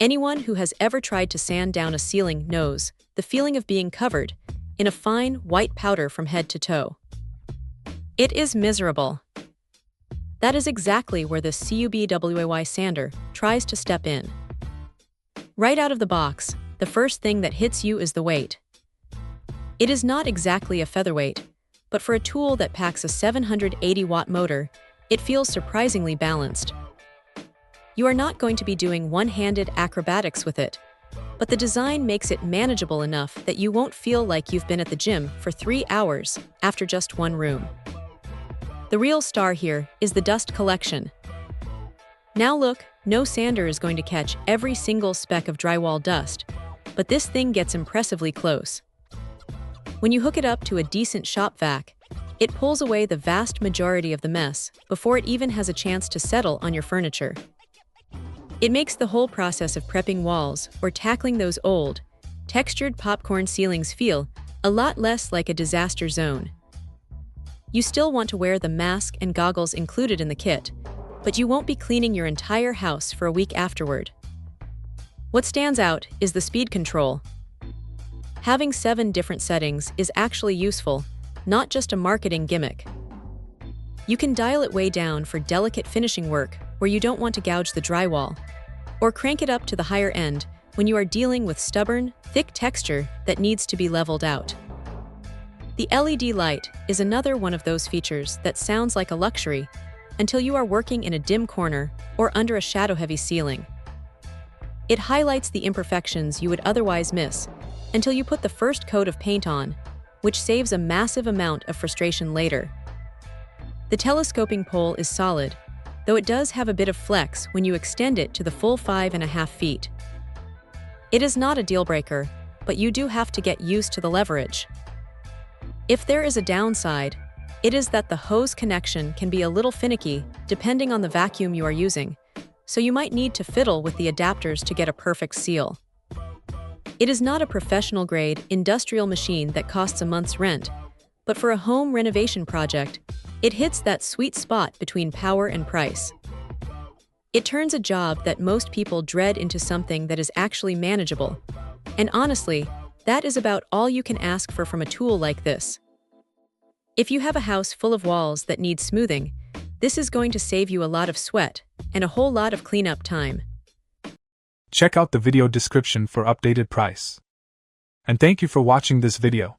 Anyone who has ever tried to sand down a ceiling knows the feeling of being covered in a fine, white powder from head to toe. It is miserable. That is exactly where the CUBEWAY sander tries to step in. Right out of the box, the first thing that hits you is the weight. It is not exactly a featherweight, but for a tool that packs a 780-watt motor, it feels surprisingly balanced. You are not going to be doing one-handed acrobatics with it, but the design makes it manageable enough that you won't feel like you've been at the gym for 3 hours after just one room. The real star here is the dust collection. Now look, no sander is going to catch every single speck of drywall dust, but this thing gets impressively close. When you hook it up to a decent shop vac, it pulls away the vast majority of the mess before it even has a chance to settle on your furniture. It makes the whole process of prepping walls or tackling those old, textured popcorn ceilings feel a lot less like a disaster zone. You still want to wear the mask and goggles included in the kit, but you won't be cleaning your entire house for a week afterward. What stands out is the speed control. Having 7 different settings is actually useful, not just a marketing gimmick. You can dial it way down for delicate finishing work where you don't want to gouge the drywall, or crank it up to the higher end when you are dealing with stubborn, thick texture that needs to be leveled out. The LED light is another one of those features that sounds like a luxury until you are working in a dim corner or under a shadow-heavy ceiling. It highlights the imperfections you would otherwise miss until you put the first coat of paint on, which saves a massive amount of frustration later. The telescoping pole is solid, though it does have a bit of flex when you extend it to the full 5.5 feet. It is not a deal-breaker, but you do have to get used to the leverage. If there is a downside, it is that the hose connection can be a little finicky depending on the vacuum you are using, so you might need to fiddle with the adapters to get a perfect seal. It is not a professional-grade, industrial machine that costs a month's rent, but for a home renovation project, it hits that sweet spot between power and price. It turns a job that most people dread into something that is actually manageable. And honestly, that is about all you can ask for from a tool like this. If you have a house full of walls that need smoothing, this is going to save you a lot of sweat and a whole lot of cleanup time. Check out the video description for updated price. And thank you for watching this video.